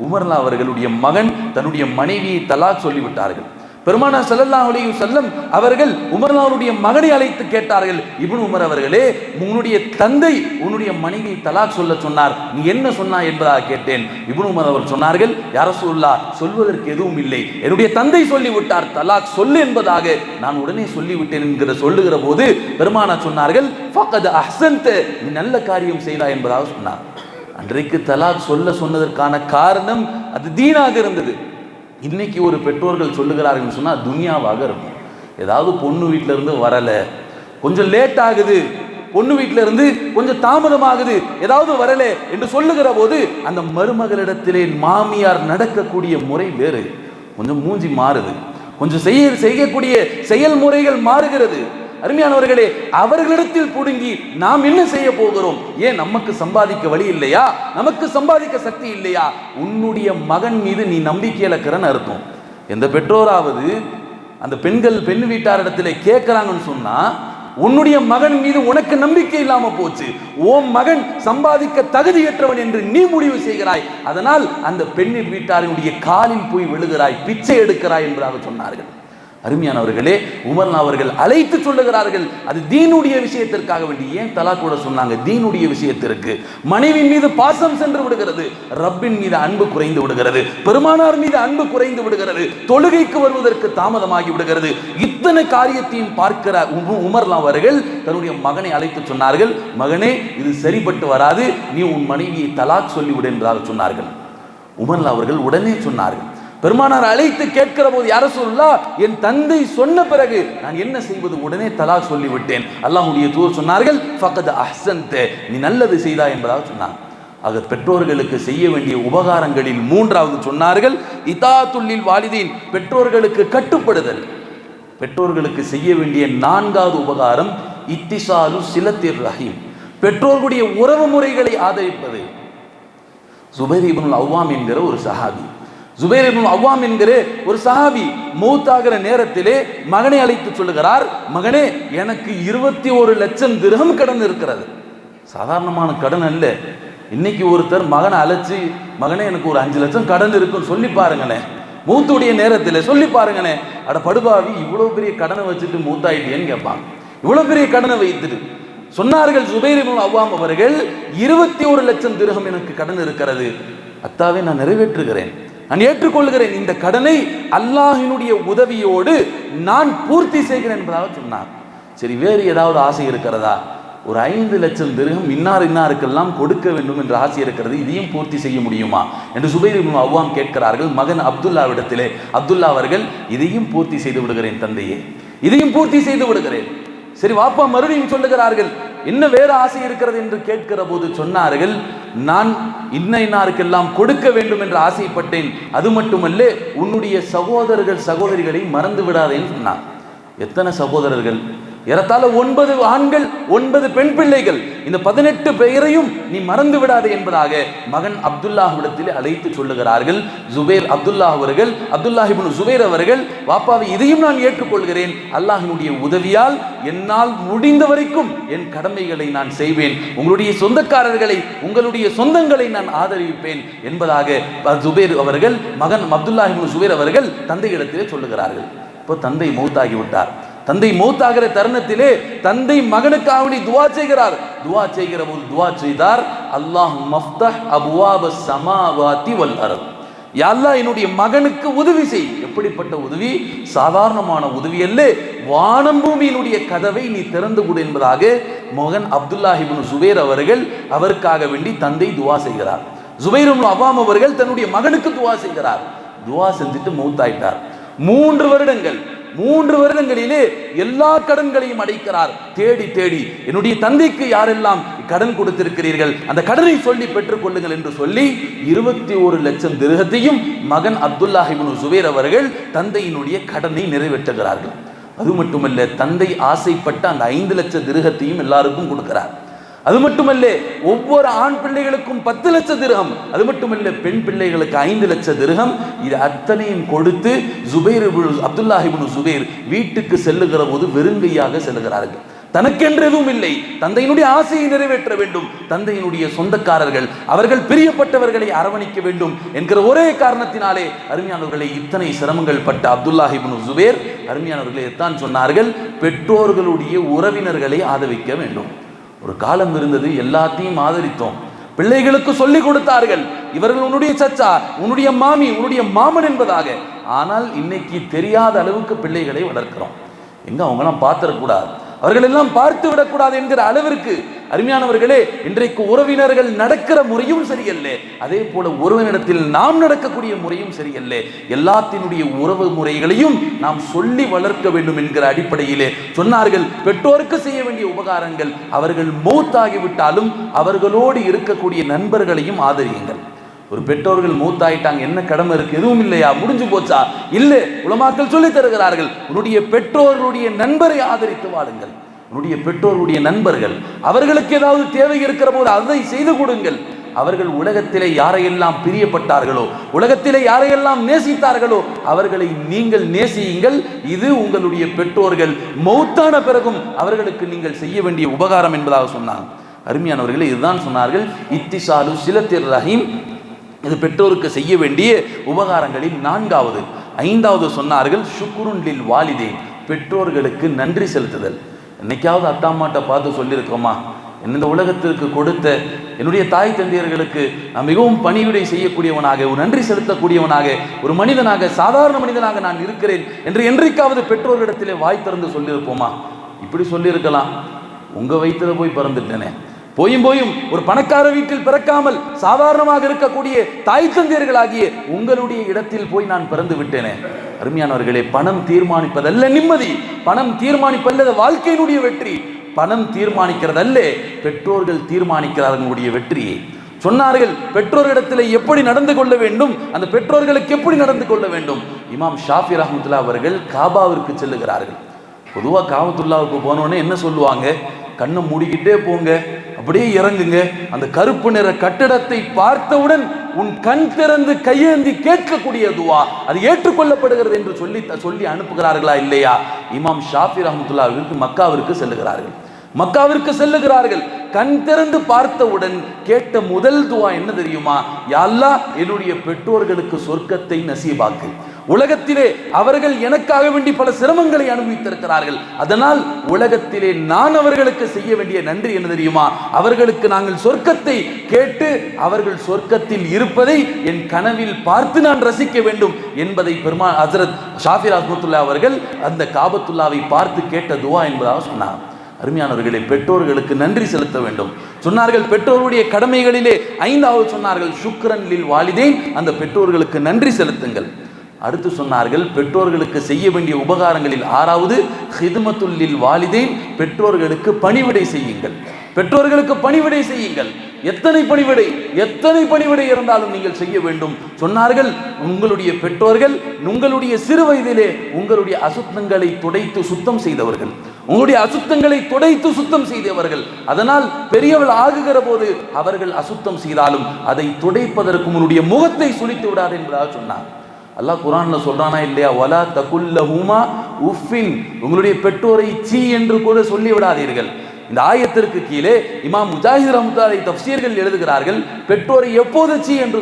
A: உமர் அவர்களுடைய மகன் தன்னுடைய மனைவியை தலாக் சொல்லிவிட்டார்கள். பெருமானார் ஸல்லல்லாஹு அலைஹி வஸல்லம் அவர்கள் உமர்லாவுடைய மகனை அழைத்து கேட்டார்கள், இப்னு உமர் அவர்களே, உன்னுடைய தந்தை உன்னுடைய மனைவியை தலாக் சொல்ல சொன்னார், நீ என்ன சொன்னாய் என்பதாக கேட்டேன். இப்னு உமர் அவர் சொன்னார்கள், யா ரசூலுல்லாஹ், சொல்வதற்கு எதுவும் இல்லை, என்னுடைய தந்தை சொல்லிவிட்டார், தலாக் சொல்லு என்பதாக நான் உடனே சொல்லிவிட்டேன் என்கிற சொல்லுகிற போது பெருமானார் சொன்னார்கள், ஃபகத் அஹ்ஸன்த, நீ நல்ல காரியம் செய்தாய் என்பதாக சொன்னார். அன்றைக்கு தலாக் சொன்னதற்கான காரணம் அது தீனாக இருந்தது. இன்னைக்கு ஒரு பெற்றோர்கள் சொல்லுகிறார்கள் சொன்னால் துனியாவாக இருக்கும். ஏதாவது பொண்ணு வீட்டில இருந்து வரலை, கொஞ்சம் லேட் ஆகுது, பொண்ணு வீட்டில இருந்து கொஞ்சம் தாமதமாகுது, ஏதாவது வரலை என்று சொல்லுகிற போது அந்த மருமகளிடத்திலே மாமியார் நடக்கக்கூடிய முறை வேறு, கொஞ்சம் மூஞ்சி மாறுது, கொஞ்சம் செய்யக்கூடிய செயல்முறைகள் மாறுகிறது. அருமையானவர்களே, அவர்களிடத்தில் புடுங்கி நாம் என்ன செய்ய போகிறோம்? ஏன் நமக்கு சம்பாதிக்க வழி இல்லையா? நமக்கு சம்பாதிக்க சக்தி இல்லையா? உன்னுடைய மகன் மீது நீ நம்பிக்கை இழக்கிறன்னு அர்த்தம். எந்த பெற்றோராவது அந்த பெண் வீட்டாரிடத்தில் கேட்கிறாங்கன்னு சொன்னா, உன்னுடைய மகன் மீது உனக்கு நம்பிக்கை இல்லாம போச்சு, ஓம் மகன் சம்பாதிக்க தகுதியற்றவன் என்று நீ முடிவு செய்கிறாய், அதனால் அந்த பெண் வீட்டாரினுடைய காலில் போய் விழுகிறாய், பிச்சை எடுக்கிறாய் என்பதாக சொன்னார்கள். அருமையானவர்களே, உமர் அவர்கள் அழைத்து சொல்லுகிறார்கள், அது தீனுடைய விஷயத்திற்காக வேண்டி. ஏன் தலாக் கூட சொன்னாங்க? தீனுடைய விஷயத்திற்கு. மனைவின் மீது பாசம் சென்று விடுகிறது, ரப்பின் மீது அன்பு குறைந்து விடுகிறது, பெருமானார் மீது அன்பு குறைந்து விடுகிறது, தொழுகைக்கு வருவதற்கு தாமதமாகி விடுகிறது. இத்தனை காரியத்தையும் பார்க்கிற உமர் அவர்கள் தன்னுடைய மகனை அழைத்து சொன்னார்கள், மகனே, இது சரிபட்டு வராது, நீ உன் மனைவியை தலாக் சொல்லிவிடு என்றாக சொன்னார்கள். உமர் அவர்கள் உடனே சொன்னார்கள். பெருமானார் அழைத்து கேட்கிற போது, யா ரசூலுல்லாஹ், என் தந்தை சொன்ன பிறகு நான் என்ன செய்வது? உடனே தலாக் சொல்லிவிட்டேன். அல்லாஹ்வுடைய தூதர் சொன்னார்கள், ஃபகத் அஹ்ஸன்த, நீ நல்லது செய்தாய் என்பதாக சொன்னார். ஆக பெற்றோர்களுக்கு செய்ய வேண்டிய உபகாரங்களில் மூன்றாவது சொன்னார்கள் இதாஅத்துல் லில் வாலிதீன், பெற்றோர்களுக்கு கட்டுப்படுதல். பெற்றோர்களுக்கு செய்ய வேண்டிய நான்காவது உபகாரம் இத்திசாலு சிலத்திர் ரஹீம், பெற்றோர்களுடைய உறவு முறைகளை ஆதரிப்பது. ஜுபைர் இப்னுல் அவ்வாம் என்கிற ஒரு சஹாபி, ஜுபைர் இப்னு அவ்வாம் என்கிற ஒரு சஹாபி மௌத்தாகிற நேரத்திலே மகனை அழைத்து சொல்லுகிறார், மகனே, எனக்கு 21 லட்சம் திர்ஹம் கடன் இருக்கிறது. சாதாரணமான கடன் அல்ல. இன்னைக்கு ஒருத்தர் மகனை அழைச்சி, மகனே, எனக்கு ஒரு 5 லட்சம் கடன் இருக்குன்னு சொல்லி பாருங்களேன், மூத்துடைய நேரத்தில் சொல்லி பாருங்களேன், அட படுபாவி, இவ்வளவு பெரிய கடனை வச்சுட்டு மூத்தாயிட்டேன்னு கேட்பாங்க. இவ்வளவு பெரிய கடனை வைத்துட்டு சொன்னார்கள் ஜுபைர் இப்னு அவ்வாம் அவர்கள், 21 லட்சம் திர்ஹம் எனக்கு கடன் இருக்கிறது, அத்தாவே, நான் நிறைவேற்றுகிறேன், நான் ஏற்றுக்கொள்கிறேன், இந்த கடனை அல்லாஹ்வினுடைய உதவியோடு நான் பூர்த்தி செய்கிறேன் என்பதாக சொன்னார். சரி, வேறு ஏதாவது ஆசை இருக்கிறதா? ஒரு 5 லட்சம் திர்ஹம் இன்னாருக்கெல்லாம் கொடுக்க வேண்டும் என்ற ஆசை இருக்கிறது, இதையும் பூர்த்தி செய்ய முடியுமா என்று சுபைர் இப்னு அவ்வாம் கேட்கிறார்கள். மகன் அப்துல்லாவிடத்திலே அப்துல்லா அவர்கள், இதையும் பூர்த்தி செய்து விடுகிறேன் தந்தையே, இதையும் பூர்த்தி செய்து விடுகிறேன். சரி வாப்பா மறுபடியும் சொல்லுகிறார்கள், என்ன வேற ஆசை இருக்கிறது என்று கேட்கிற போது சொன்னார்கள், நான் இன்னாருக்கெல்லாம் கொடுக்க வேண்டும் என்று ஆசைப்பட்டேன், அது மட்டுமல்ல உன்னுடைய சகோதரர்கள் சகோதரிகளை மறந்து விடாதேன்னு சொன்னார். எத்தனை சகோதரர்கள்? ஏறத்தாழ 9 ஆண்கள் 9 பெண் பிள்ளைகள். இந்த 18 பெயரையும் நீ மறந்து விடாதே என்பதாக மகன் அப்துல்லாஹ்விடத்திலே அழைத்து சொல்லுகிறார்கள். அப்துல்லாஹ் இப்னு சுபைர் அவர்கள், வாப்பாவை இதையும் நான் ஏற்றுக்கொள்கிறேன், அல்லாஹ்வினுடைய உதவியால் என்னால் முடிந்த வரைக்கும் என் கடமைகளை நான் செய்வேன், உங்களுடைய சொந்தக்காரர்களை உங்களுடைய சொந்தங்களை நான் ஆதரிப்பேன் என்பதாக சுபைர் அவர்கள், மகன் அப்துல்லாஹ் இப்னு சுபைர் அவர்கள் தந்தையிடத்திலே சொல்லுகிறார்கள். இப்போ தந்தை மௌத்தாகி விட்டார். தந்தை மௌத்தாகிற தருணத்திலே தந்தை மகனுக்காக துவா செய்கிறார். துவா செய்கிற போது துவா செய்தார், அல்லாஹ் மஃப்தஹ் அபுவாப ஸமாவாதி வல் அர்த், யா அல்லாஹ் என்னுடைய மகனுக்கு உதவி செய். எப்படிப்பட்ட உதவி? சாதாரணமான உதவி அல்ல, வானம் பூமியினுடைய கதவை நீ திறந்து கொடு என்பதாக மகன் அப்துல்லாஹ் இப்னு சுபைர் அவர்கள் அவருக்காக வேண்டி தந்தை துவா செய்கிறார். சுபைர் இப்னு அவ்வாம் அவர்கள் தன்னுடைய மகனுக்கு துவா செய்கிறார். துவா செஞ்சுட்டு மௌத்தாயிட்டார். 3 வருடங்களிலே எல்லா கடன்களையும் அடைக்கிறார். தேடி தேடி என்னுடைய தந்தைக்கு யாரெல்லாம் கடன் கொடுத்திருக்கிறீர்கள் அந்த கடனை சொல்லி பெற்றுக் கொள்ளுங்கள் என்று சொல்லி 21 லட்சம் திர்ஹத்தையும் மகன் அப்துல்லாஹ் இப்னு சுபைர் அவர்கள் தந்தையினுடைய கடனை நிறைவேற்றுகிறார்கள். அது மட்டுமல்ல, தந்தை ஆசைப்பட்ட அந்த 5 லட்சம் திர்ஹத்தையும் எல்லாருக்கும் கொடுக்கிறார். அது மட்டுமல்ல, ஒவ்வொரு ஆண் பிள்ளைகளுக்கும் 10 லட்சம் திர்ஹம், அது மட்டுமல்ல பெண் பிள்ளைகளுக்கு 5 லட்சம் திர்ஹம், இது அத்தனையும் கொடுத்து அப்துல்லாஹ் இப்னு சுபைர் வீட்டுக்கு செல்லுகிற போது வெறுங்கையாக செல்லுகிறார்கள். தனக்கென்று எதுவும் இல்லை, தந்தையினுடைய ஆசையை நிறைவேற்ற வேண்டும், தந்தையினுடைய சொந்தக்காரர்கள் அவர்கள் பிரியப்பட்டவர்களை அரவணைக்க வேண்டும் என்கிற ஒரே காரணத்தினாலே அருமையானவர்களை இத்தனை சிரமங்கள் பட்ட அப்துல்லாஹ் இப்னு சுபைர் அருமையானவர்களை எத்தான் சொன்னார்கள், பெற்றோர்களுடைய உறவினர்களை ஆதரிக்க வேண்டும். ஒரு காலம் இருந்தது, எல்லாத்தையும் ஆதரித்தோம், பிள்ளைகளுக்கு சொல்லிக் கொடுத்தார்கள், இவர்கள் உன்னுடைய சச்சா, உன்னுடைய மாமி, உன்னுடைய மாமன் என்பதாக. ஆனால் இன்னைக்கு தெரியாத அளவுக்கு பிள்ளைகளை வளர்க்கிறோம். எங்க அவங்களாம் பார்த்துடக்கூடாது, அவர்கள் எல்லாம் பார்த்து விடக்கூடாது என்கிற அளவிற்கு அருமையானவர்களே இன்றைக்கு உறவினர்கள் நடக்கிற முறையும் சரியல்ல, அதே போல உறவினரிடத்தில் நாம் நடக்கக்கூடிய முறையும் சரியல்ல. எல்லாத்தினுடைய உறவு முறைகளையும் நாம் சொல்லி வளர்க்க வேண்டும் என்கிற அடிப்படையிலே சொன்னார்கள், பெற்றோருக்கு செய்ய வேண்டிய உபகாரங்கள், அவர்கள் மௌத்தாகிவிட்டாலும் அவர்களோடு இருக்கக்கூடிய நண்பர்களையும் ஆதரியுங்கள். ஒரு பெற்றோர்கள் மூத்தாயிட்டாங்க, என்ன கடமை இருக்கு? எதுவும் இல்லையா? முடிஞ்சு போச்சா? இல்லை, உலமாக்கள் சொல்லி தருகிறார்கள், உன்னுடைய பெற்றோர்களுடைய நண்பரை ஆதரித்து வாழுங்கள். உன்னுடைய பெற்றோருடைய நண்பர்கள், அவர்களுக்கு ஏதாவது தேவை இருக்கிற போது அதை செய்து கொடுங்கள். அவர்கள் உலகத்திலே யாரையெல்லாம் பிரியப்பட்டார்களோ, உலகத்திலே யாரையெல்லாம் நேசித்தார்களோ அவர்களை நீங்கள் நேசியுங்கள். இது உங்களுடைய பெற்றோர்கள் மௌத்தான பிறகும் அவர்களுக்கு நீங்கள் செய்ய வேண்டிய உபகாரம் என்பதாக சொன்னாங்க. அருமையானவர்களே, இதுதான் சொன்னார்கள் இத்திசாலு சிலத்திர் ரஹீம், இது பெற்றோருக்கு செய்ய வேண்டிய உபகாரங்களில் 4வது. 5வது சொன்னார்கள் ஷுக்ருன் லில் வாலிதைன், பெற்றோர்களுக்கு நன்றி செலுத்துதல். என்னைக்காவது அத்தா அம்மாட்ட பார்த்து சொல்லியிருக்கோமா, இந்த உலகத்திற்கு கொடுத்த என்னுடைய தாய் தந்தையர்களுக்கு நான் மிகவும் பணிவிடை செய்யக்கூடியவனாக, ஒரு நன்றி செலுத்தக்கூடியவனாக, ஒரு மனிதனாக, சாதாரண மனிதனாக நான் இருக்கிறேன் என்று என்றைக்காவது பெற்றோர்களிடத்திலே வாய் திறந்து சொல்லியிருப்போமா? இப்படி சொல்லியிருக்கலாம், உங்க வயிற்றுல போய் பிறந்துட்டேனே, போயும் ஒரு பணக்கார வீட்டில் பிறக்காமல் சாதாரணமாக இருக்கக்கூடிய தாய் தந்தையர்களாகிய உங்களுடைய இடத்தில் போய் நான் பிறந்து விட்டேனே. அருமையானவர்களே, பணம் தீர்மானிப்பதல்ல நிம்மதி, பணம் தீர்மானிப்பதல்ல வாழ்க்கையினுடைய வெற்றி, பணம் தீர்மானிக்கிறதல்ல, பெற்றோர்கள் தீர்மானிக்கிறார்களுடைய வெற்றியை சொன்னார்கள். பெற்றோர்களிடத்தில் எப்படி நடந்து கொள்ள வேண்டும், அந்த பெற்றோர்களுக்கு எப்படி நடந்து கொள்ள வேண்டும். இமாம் ஷாஃபி ரஹ்மத்துல்லாஹி அவர்கள் காபாவிற்கு செல்லுகிறார்கள். பொதுவாக காபத்துல்லாவுக்கு போனோடனே என்ன சொல்லுவாங்க, கண்ணை மூடிக்கிட்டே போங்க, அப்படியே இறங்குங்க, அந்த கருப்பு நிற கட்டிடத்தை பார்த்தவுடன் உன் கண் திறந்து கையேந்தி கேட்கக்கூடிய துவா அது ஏற்றுக்கொள்ளப்படுகிறது என்று சொல்லி அனுப்புகிறார்களா இல்லையா? இமாம் ஷாஃபி ரஹ்மத்துல்லாஹி மக்காவிற்கு செல்லுகிறார்கள். மக்காவிற்கு செல்லுகிறார்கள். கண் திறந்து பார்த்தவுடன் கேட்ட முதல் துவா என்ன தெரியுமா? யா அல்லாஹ், என்னுடைய பெற்றோர்களுக்கு சொர்க்கத்தை நசீபாக்கு. உலகத்திலே அவர்கள் எனக்காக வேண்டி பல சிரமங்களை அனுபவித்திருக்கிறார்கள், அதனால் உலகத்திலே நான் அவர்களுக்கு செய்ய வேண்டிய நன்றி என்ன தெரியுமா? அவர்களுக்கு நாங்கள் சொர்க்கத்தை கேட்டு அவர்கள் சொர்க்கத்தில் இருப்பதை என் கனவில் பார்த்து நான் ரசிக்க வேண்டும் என்பதை ஹஜ்ரத் ஷாஃபி ரஹ்மத்துல்லாஹி அவர்கள் அந்த காபத்துல்லாவை பார்த்து கேட்ட துவா என்பதாக சொன்னார். அருமையானவர்களே, பெற்றோர்களுக்கு நன்றி செலுத்த வேண்டும் சொன்னார்கள். பெற்றோருடைய கடமைகளிலே 5வது சொன்னார்கள் ஷுக்ரன் லில் வாலிதைன், அந்த பெற்றோர்களுக்கு நன்றி செலுத்துங்கள். அடுத்து சொன்னார்கள் பெற்றோர்களுக்கு செய்ய வேண்டிய உபகாரங்களில் 6வது ஹிதுமத்துல் லில் வாலிதைன், பெற்றோர்களுக்கு பணிவிடை செய்யுங்கள். பெற்றோர்களுக்கு பணிவிடை செய்யுங்கள். எத்தனை பணிவிடை இருந்தாலும் நீங்கள் செய்ய வேண்டும் சொன்னார்கள். உங்களுடைய பெற்றோர்கள் உங்களுடைய சிறு வயதிலே உங்களுடைய அசுத்தங்களை துடைத்து சுத்தம் செய்தவர்கள், உங்களுடைய அசுத்தங்களை துடைத்து சுத்தம் செய்தவர்கள். அதனால் பெரியவள் ஆகுகிற போது அவர்கள் அசுத்தம் செய்தாலும் அதை துடைப்பதற்கு உன்னுடைய முகத்தை சுளித்து விடாது என்பதாக சொன்னார். அல்லாஹ் குர்ஆன்ல சொல்றானா இல்லையா, வலா தகுல்லஹுமா உஃபின், உங்களுடைய பெற்றோரை சீ என்று கூட சொல்லி விடாதீர்கள். இந்த ஆயத்திற்கு கீழே இமாம் முஜாஹித் ரஹ்மத்துல்லாஹி தஃப்சீர்கள் எழுதுகிறார்கள், பெற்றோரை எப்போது சீ என்று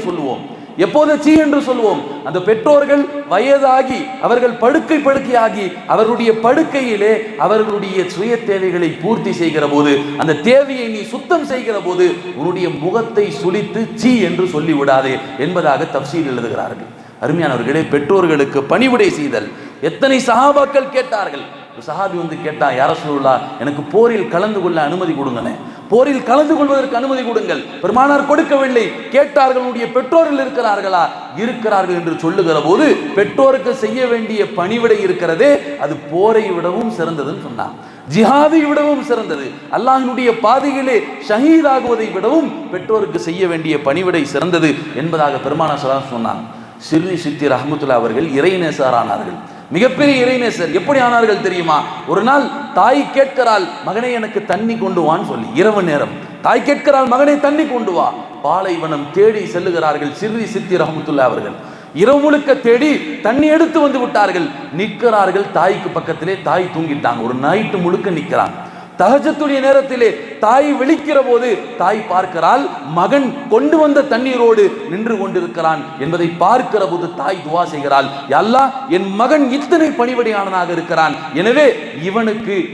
A: சொல்லுவோம், அந்த பெற்றோர்கள் வயதாகி அவர்கள் படுக்கையாகி அவர்களுடைய படுக்கையிலே அவர்களுடைய சுய தேவைகளை பூர்த்தி செய்கிற போது, அந்த தேவையை நீ சுத்தம் செய்கிற போது உன்னுடைய முகத்தை சுளித்து சீ என்று சொல்லிவிடாதே என்பதாக தஃப்சீர் எழுதுகிறார்கள். அருமையானவர்களே, பெற்றோர்களுக்கு பணிவிடை செய்தல். எத்தனை சஹாபாக்கள் கேட்டார்கள். ஒரு சஹாபி வந்து கேட்டான், யா ரசூலுல்லாஹ், எனக்கு போரில் கலந்து கொள்ள அனுமதி கொடுங்களேன், போரில் கலந்து கொள்வதற்கு அனுமதி கொடுங்கள். பெருமானார் கொடுக்கவில்லை. கேட்டார்கள், உடைய பெற்றோர்கள் இருக்கிறார்களா? இருக்கிறார்கள் என்று சொல்லுகிற போது, பெற்றோருக்கு செய்ய வேண்டிய பணிவிடை இருக்கிறதே அது போரை விடவும் சிறந்ததுன்னு சொன்னார். ஜிஹாதை விடவும் சிறந்தது. அல்லாஹ்வினுடைய பாதையிலே ஷஹீதாகுவதை விடவும் பெற்றோருக்கு செய்ய வேண்டிய பணிவிடை சிறந்தது என்பதாக பெருமானார் ஸல்லல்லாஹு அலைஹி வஸல்லம் சொன்னார். சிர்ரி சித்தி ரஹ்மத்துல்லாஹி அவர்கள் இறைநேசரானார்கள். மிகப்பெரிய இறைநேசர். எப்படி ஆனார்கள் தெரியுமா? ஒரு நாள் தாய் கேட்கிறாள், மகனே எனக்கு தண்ணி கொண்டு வான்னு சொல்லி. இரவு நேரம் தாய் கேட்கிறாள், மகனே தண்ணி கொண்டு வா. பாலைவனம் தேடி செல்லுகிறார்கள் சிர்ரி சித்தி ரஹ்மத்துல்லாஹி அவர்கள். இரவு முழுக்க தேடி தண்ணி எடுத்து வந்து விட்டார்கள். நிற்கிறார்கள் தாய்க்கு பக்கத்திலே. தாய் தூங்கிட்டாங்க. ஒரு நைட்டு முழுக்க நிற்கிறாங்க. தஹஜ்ஜுடைய நேரத்திலே தாய் விழிக்கிற போது தாய் பார்க்கிறாள், மகன் கொண்டு வந்த தண்ணீரோடு நின்று கொண்டிருக்கிறான் என்பதை பார்க்கிற போது தாய் துவா செய்கிறாள், யா அல்லாஹ், என் மகன் இத்தனை பணிவிடையாளனாக இருக்கிறான், எனவே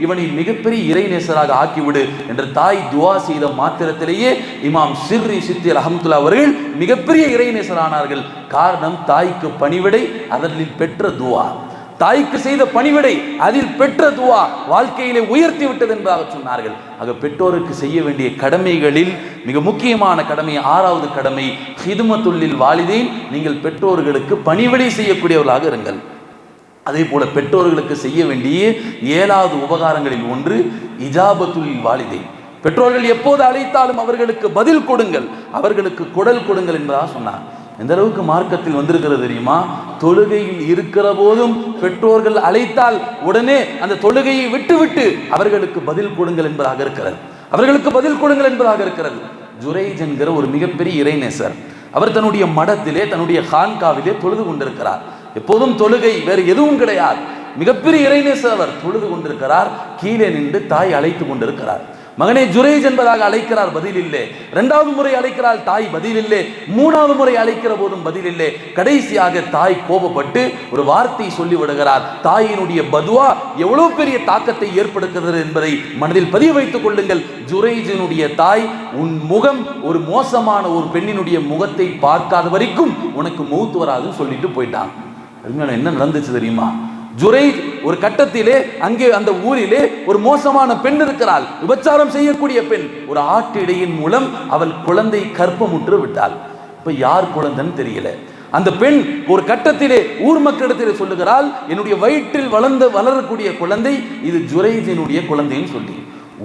A: இவனை மிகப்பெரிய இறைநேசராக ஆக்கிவிடு என்று தாய் துவா செய்த மாத்திரத்திலேயே இமாம் சிர்ரி சித்தி ரஹ்மத்துல்லாஹி அவர்கள் மிகப்பெரிய இறைநேசரானார்கள். காரணம், தாய்க்கு பணிவிடை, அதில் பெற்ற துவா. தாய்க்கு செய்த பணிவிடை, அதில் பெற்ற துவா வாழ்க்கையிலே உயர்த்தி விட்டது என்பதாக சொன்னார்கள். ஆக பெற்றோருக்கு செய்ய வேண்டிய கடமைகளில் மிக முக்கியமான கடமை 6வது கடமை ஹிதுமத்துல் லில் வாலிதைன், நீங்கள் பெற்றோர்களுக்கு பணிவிடை செய்யக்கூடியவர்களாக இருங்கள். அதே போல பெற்றோர்களுக்கு செய்ய வேண்டிய 7வது உபகாரங்களில் ஒன்று இஜாபத்துல் லில் வாலிதைன். பெற்றோர்கள் எப்போது அழைத்தாலும் அவர்களுக்கு பதில் கொடுங்கள், அவர்களுக்கு குடல் கொடுங்கள் என்பதாக சொன்னார். எந்த அளவுக்கு மார்க்கத்தில் வந்திருக்கிறது தெரியுமா? தொழுகையில் இருக்கிற போதும் பெற்றோர்கள் அழைத்தால் உடனே அந்த தொழுகையை விட்டுவிட்டு அவர்களுக்கு பதில் கொடுங்கள் என்பதாக இருக்கிறது. ஜுரைஜ் என்கிற ஒரு மிகப்பெரிய இறைநேசர். அவர் தன்னுடைய மடத்திலே, தன்னுடைய ஹான்காவிலே தொழுது கொண்டிருக்கிறார். எப்போதும் தொழுகை, வேறு எதுவும் கிடையாது. மிகப்பெரிய இறைநேசர். அவர் தொழுது கொண்டிருக்கிறார். கீழே நின்று தாய் அழைத்து கொண்டிருக்கிறார். மகனே ஜுரைஜ் என்பதாக அழைக்கிறார், பதில் இல்லை. 2வது முறை அழைக்கிறாள், தாய் பதில் இல்லை. 3வது முறை அழைக்கிற போதும் பதில் இல்லை. கடைசியாக தாய் கோபப்பட்டு ஒரு வார்த்தை சொல்லி விடுகிறார். தாயினுடைய பதுவா எவ்வளவு பெரிய தாக்கத்தை ஏற்படுத்துகிறது என்பதை மனதில் பதிய வைத்துக் கொள்ளுங்கள். ஜுரைஜினுடைய தாய், உன் முகம் ஒரு மோசமான ஒரு பெண்ணினுடைய முகத்தை பார்க்காத வரைக்கும் உனக்கு மௌத் வராதுன்னு சொல்லிட்டு போயிட்டாங்க. என்ன நடந்துச்சு தெரியுமா? ஜுரைஜ் ஒரு கட்டத்திலே அங்கே அந்த ஊரிலே ஒரு மோசமான பெண் இருக்கிறாள், விபச்சாரம் செய்யக்கூடிய பெண். ஒரு ஆட்டிடையின் மூலம் அவள் குழந்தை கற்பமுற்று விட்டாள். இப்ப யார் குழந்தைன்னு தெரியல. அந்த பெண் ஒரு கட்டத்திலே ஊர் மக்களிடத்திலே சொல்லுகிறாள், என்னுடைய வயிற்றில் வளரக்கூடிய குழந்தை இது ஜுரைஜினுடைய குழந்தைன்னு சொல்லி.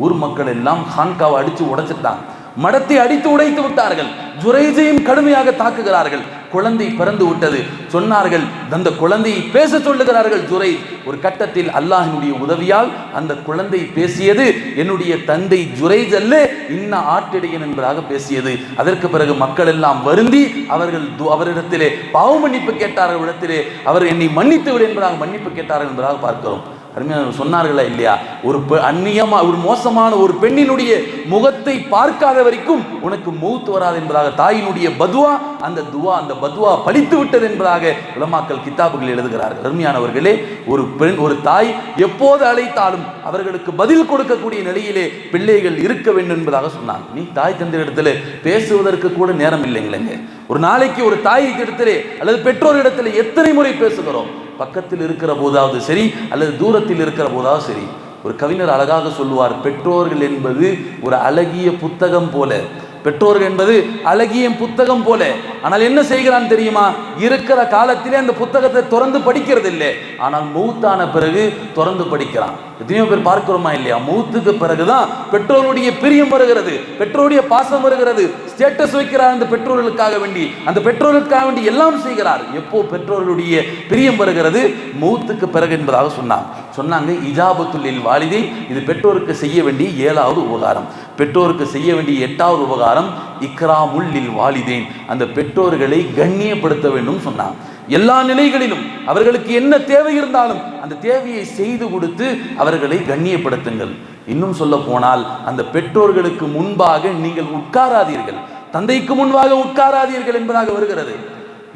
A: ஊர் மக்கள் எல்லாம் ஹான்காவை அடிச்சு உடைச்சிட்டாங்க. மடத்தை அடித்து உடைத்து விட்டார்கள். ஜுரைஜையும் கடுமையாக தாக்குகிறார்கள். குழந்தை பிறந்து விட்டது. சொன்னார்கள், அந்த குழந்தையை பேச சொல்லுகிறார்கள். ஜுரைஜ் ஒரு கட்டத்தில் அல்லாஹ்வினுடைய உதவியால் அந்த குழந்தை பேசியது, என்னுடைய தந்தை ஜுரைஜ் அல்ல, இன்ன ஆட்டிடையன் என்பதாக பேசியது. அதற்கு பிறகு மக்கள் எல்லாம் வருந்தி அவரிடத்திலே பாவ மன்னிப்பு கேட்டார்கள். இடத்திலே அவர் என்னை மன்னித்து விடு என்பதாக மன்னிப்பு கேட்டார்கள் என்பதாக பார்க்கிறோம். அருமையாக சொன்னார்களா இல்லையா? ஒரு ஒரு மோசமான ஒரு பெண்ணினுடைய முகத்தை பார்க்காத வரைக்கும் உனக்கு மௌத் வராது என்பதாக தாயினுடைய பதுவா, அந்த பதுவா பலித்து விட்டது என்பதாக உலமாக்கள் கித்தாபுகள் எழுதுகிறார்கள். அருமையானவர்களே, ஒரு தாய் எப்போது அழைத்தாலும் அவர்களுக்கு பதில் கொடுக்கக்கூடிய நிலையிலே பிள்ளைகள் இருக்க வேண்டும் என்பதாக சொன்னாங்க. நீ தாய் தந்தை இடத்துல பேசுவதற்கு கூட நேரம் இல்லைங்களேங்க. ஒரு நாளைக்கு ஒரு தாய் இடத்திலே அல்லது பெற்றோர் இடத்துல எத்தனை முறை பேசுகிறோம்? பக்கத்தில் இருக்கிற போதாவது சரி அல்லது தூரத்தில் இருக்கிற போதாவது சரி. ஒரு கவிஞர் அழகாக சொல்லுவார், பெற்றோர்கள் என்பது ஒரு அழகிய புத்தகம் போல. பெற்றோர்கள் என்பது அழகிய புத்தகம் போல. ஆனால் என்ன செய்கிறான் தெரியுமா? இருக்கிற காலத்திலே அந்த புத்தகத்தை திறந்து படிக்கிறது இல்லை, ஆனால் மௌத்தான பிறகு திறந்து படிக்கிறான். எத்தனையோ பேர் பார்க்கிறோமா இல்லையா? மௌத்துக்கு பிறகுதான் பெற்றோருடைய பிரியம் வருகிறது, பெற்றோருடைய பாசம் வருகிறது. ஸ்டேட்டஸ் வைக்கிறார் அந்த பெற்றோர்களுக்காக வேண்டி, அந்த பெற்றோர்களுக்காக வேண்டி எல்லாம் செய்கிறார். எப்போ பெற்றோர்களுடைய பிரியம் வருகிறது? மௌத்துக்கு பிறகு என்பதாக சொன்னாங்க. இஜாபத்துல் வாலிதை, இது பெற்றோருக்கு செய்ய வேண்டிய 7வது உபகாரம். பெற்றோருக்கு செய்ய வேண்டிய 8வது உபகாரம் இக்ராமுல் லில் வாலிதேன், அந்த பெற்றோர்களை கண்ணியப்படுத்த வேண்டும் சொன்னாங்க. எல்லா நிலைகளிலும் அவர்களுக்கு என்ன தேவை இருந்தாலும் அந்த தேவையை செய்து கொடுத்து அவர்களை கண்ணியப்படுத்துங்கள். இன்னும் சொல்ல போனால் அந்த பெற்றோர்களுக்கு முன்பாக நீங்கள் உட்காராதீர்கள், தந்தைக்கு முன்பாக உட்காராதீர்கள் என்பதாக வருகிறது.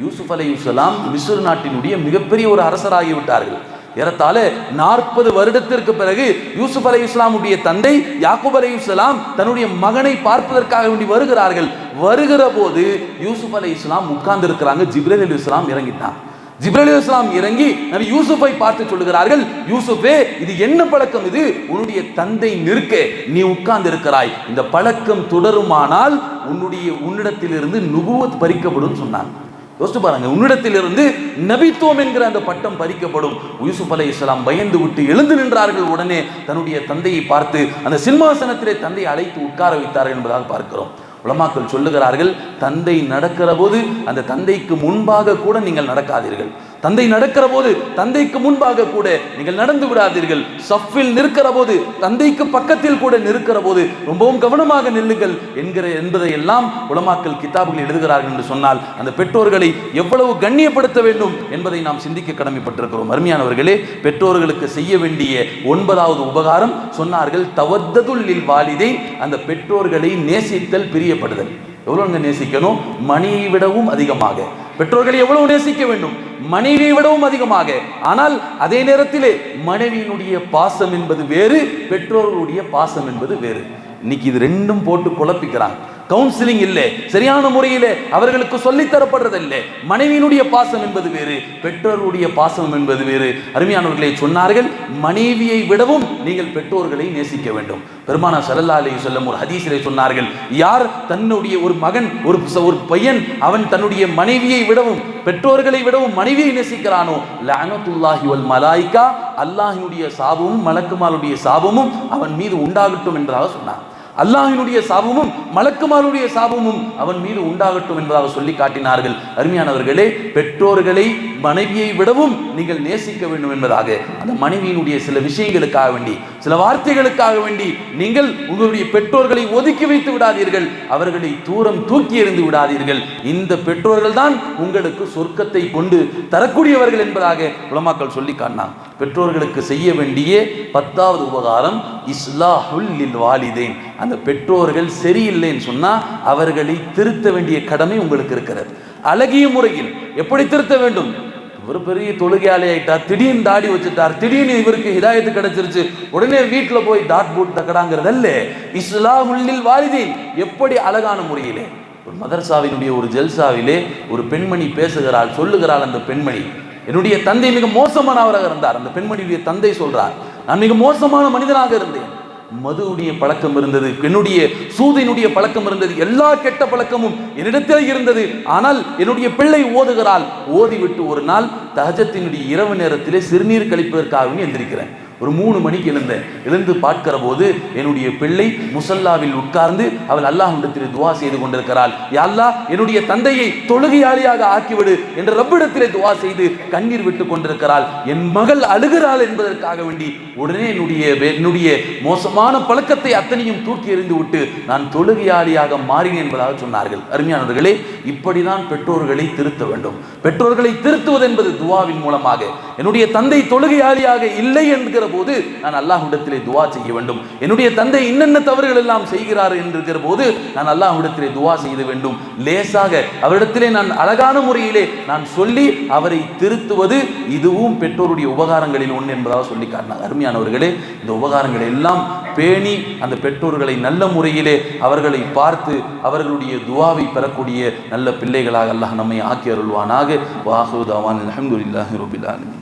A: யூசுப் அலைஹிஸ்ஸலாம் மிஸ்ர் நாட்டினுடைய மிகப்பெரிய ஒரு அரசராகிவிட்டார்கள். ஏறத்தாழ 40 வருடத்திற்கு பிறகு யூசுப் அலைஹிஸ்ஸலாமுடைய தந்தை யாக்கூப் அலைஹிஸ்ஸலாம் தன்னுடைய மகனை பார்ப்பதற்காக வேண்டி வருகிறார்கள். வருகிற போது யூசுப் அலைஹிஸ்ஸலாம் உட்கார்ந்து இருக்கிறாங்க. ஜிப்ரீல் அலைஹிஸ்ஸலாம் இறங்கிட்டான். ஜிப்ரீல் அலைஹிஸ்ஸலாம் இறங்கி நபி யூசுஃபை பார்த்து சொல்லுகிறார்கள், யூசுஃபே, இது என்ன பழக்கம்? இது உன்னுடைய தந்தை நிற்க நீ உட்கார்ந்து இருக்கிறாய், இந்த பழக்கம் தொடருமானால் உன்னிடத்திலிருந்து நுபுவத் பறிக்கப்படும் சொன்னாங்க. யோசிச்சு பாருங்க, உன்னிடத்திலிருந்து நபித்துவம் என்கிற அந்த பட்டம் பறிக்கப்படும். யூசுப் அலைஹிஸ்ஸலாம் பயந்து விட்டு எழுந்து நின்றார்கள். உடனே தன்னுடைய தந்தையை பார்த்து அந்த சிம்மாசனத்திலே தந்தையை அழைத்து உட்கார வைத்தார்கள் என்பதாக பார்க்கிறோம். உலமாக்கள் சொல்லுகிறார்கள், தந்தை நடக்கிற போது அந்த தந்தைக்கு முன்பாக கூட நீங்கள் நடக்காதீர்கள். தந்தை நடக்கிற போது தந்தைக்கு முன்பாக கூட நீங்கள் நடந்து விடாதீர்கள். சஃபில் நிற்கிற போது தந்தைக்கு பக்கத்தில் கூட நிற்கிற போது ரொம்பவும் கவனமாக நில்லுங்கள் என்பதை எல்லாம் உலமாக்கள் கிதாபுகள் எழுதுகிறார்கள் என்று சொன்னால் அந்த பெற்றோர்களை எவ்வளவு கண்ணியப்படுத்த வேண்டும் என்பதை நாம் சிந்திக்க கடமைப்பட்டிருக்கிறோம். அருமையானவர்களே, பெற்றோர்களுக்கு செய்ய வேண்டிய 9வது உபகாரம் சொன்னார்கள் தவத்ததுல் லில் வாலிதை, அந்த பெற்றோர்களை நேசித்தல், பிரியப்படுதல். எவ்வளவு நேசிக்கணும்? மணியை விடவும் அதிகமாக. பெற்றோர்களை எவ்வளவு நேசிக்க வேண்டும்? மனைவியை விடவும் அதிகமாக. ஆனால் அதே நேரத்திலே மனைவியினுடைய பாசம் என்பது வேறு, பெற்றோர்களுடைய பாசம் என்பது வேறு. இன்னைக்கு இது ரெண்டும் போட்டு குழப்பிக்கிறாங்க. கவுன்சிலிங் இல்லை, சரியான முறையில் அவர்களுக்கு சொல்லித்தரப்படுறதில்லை. மனைவியினுடைய பாசம் என்பது வேறு, பெற்றோருடைய பாசம் என்பது வேறு. அருமையானவர்களை சொன்னார்கள், மனைவியை விடவும் நீங்கள் பெற்றோர்களை நேசிக்க வேண்டும். பெருமானார் ஸல்லல்லாஹு அலைஹி வஸல்லம் ஒரு ஹதீஸிலே சொன்னார்கள், யார் தன்னுடைய ஒரு மகன், ஒரு பையன், அவன் தன்னுடைய மனைவியை விடவும் பெற்றோர்களை விடவும் மனைவியை நேசிக்கிறானோ, லஅனத்துல்லாஹி வல் மலாயிகா, அல்லாஹ்வினுடைய சாபமும் மலக்குமாருடைய சாபமும் அவன் மீது உண்டாகட்டும் என்பதாக சொன்னார். அல்லாஹ்வினுடைய சாபமும் மலக்குமாருடைய சாபமும் அவன் மீது உண்டாகட்டும் என்பதாக சொல்லி காட்டினார்கள். அருமையானவர்களே, பெற்றோர்களை மனைவியை விடவும் நீங்கள் நேசிக்க வேண்டும் என்பதாக அந்த மனைவியினுடைய சில விஷயங்களுக்காக வேண்டி, சில வார்த்தைகளுக்காக வேண்டி நீங்கள் உங்களுடைய பெற்றோர்களை ஒதுக்கி வைத்து விடாதீர்கள், அவர்களை தூரம் தூக்கி எறிந்து விடாதீர்கள். இந்த பெற்றோர்கள் தான் உங்களுக்கு சொர்க்கத்தை கொண்டு தரக்கூடியவர்கள் என்பதாக உலமாக்கள் சொல்லி காட்டினாங்க. பெற்றோர்களுக்கு செய்ய வேண்டிய 10வது உபகாரம் இஸ்லாஹுல் லில் வாலிதைன், அந்த பெற்றோர்கள் சரியில்லைன்னு சொன்னா அவர்களை திருத்த வேண்டிய கடமை உங்களுக்கு இருக்கிறது. அழகிய முறையில் எப்படி திருத்த வேண்டும்? ஒரு பெரிய தொழுகையாளி ஆயிட்டார், திடீர்னு தாடி வச்சுட்டார், திடீர்னு இவருக்கு ஹிதாயத்து கிடைச்சிருச்சு, உடனே வீட்டில் போய் டாட் போட் தக்கடாங்கிறது அல்ல. இஸ்லாஹுல் லில் வாலிதைன், எப்படி அழகான முறையிலே ஒரு மதரசாவினுடைய ஒரு ஜல்சாவிலே ஒரு பெண்மணி பேசுகிறாள், சொல்லுகிறாள் அந்த பெண்மணி, என்னுடைய தந்தை மிக மோசமானவராக இருந்தார். அந்த பெண்மணியுடைய தந்தை சொல்றார், நான் மிக மோசமான மனிதனாக இருந்தேன், மதுவுடைய பழக்கம் இருந்தது, என்னுடைய சூதினுடைய பழக்கம் இருந்தது, எல்லா கெட்ட பழக்கமும் என்னிடத்தில் இருந்தது. ஆனால் என்னுடைய பிள்ளை ஓதுகிறாள், ஓதிவிட்டு ஒரு நாள் தஹஜத்தினுடைய இரவு நேரத்திலே சிறுநீர் கழிப்பதற்காக எந்திருக்கிறேன். ஒரு 3 மணிக்கு எழுந்து பார்க்கிற போது என்னுடைய பிள்ளை முசல்லாவில் உட்கார்ந்து அவள் அல்லாஹ்விடத்தில் துவா செய்து கொண்டிருக்கிறாள். யா அல்லாஹ், என்னுடைய தந்தையை தொழுகையாளியாக ஆக்கிவிடு என்று ரப்பிடத்திலே துவா செய்து கண்ணீர் விட்டு கொண்டிருக்கிறாள். என் மகள் அழுகிறாள் என்பதற்காக வேண்டி உடனே என்னுடைய மோசமான பழக்கத்தை அத்தனையும் தூக்கி எறிந்து விட்டு நான் தொழுகையாளியாக மாறினேன் என்பதாக சொன்னார்கள். அருமையானவர்களே, இப்படிதான் பெற்றோர்களை திருத்த வேண்டும். பெற்றோர்களை திருத்துவது என்பது துவாவின் மூலமாக. என்னுடைய தந்தை தொழுகையாளியாக இல்லை என்கிற போது நான் அல்லாஹ்விடத்திலே துவா செய்ய வேண்டும். என்னுடைய தந்தை இன்னென்ன தவறுகள் எல்லாம் செய்கிறார் என்கிற போது நான் அல்லாஹ்விடத்திலே துவா செய்ய வேண்டும். லேசாக அவரிடத்திலே நான் அழகான முறையிலே நான் சொல்லி அவரை திருத்துவது இதுவும் பெற்றோருடைய உபகாரங்களில் ஒன்று என்பதாக சொல்லி காட்டினார். அருமையானவர்களே, இந்த உபகாரங்களை எல்லாம் பேணி அந்த பெற்றோர்களை நல்ல முறையிலே அவர்களை பார்த்து அவர்களுடைய துவாவை பெறக்கூடிய நல்ல பிள்ளைகளாக அல்லாஹ் நம்மை ஆக்கி அருள்வானாக. வாஹு தவான் அல்ஹம்துலில்லாஹி ரப்பில் ஆலமீன்.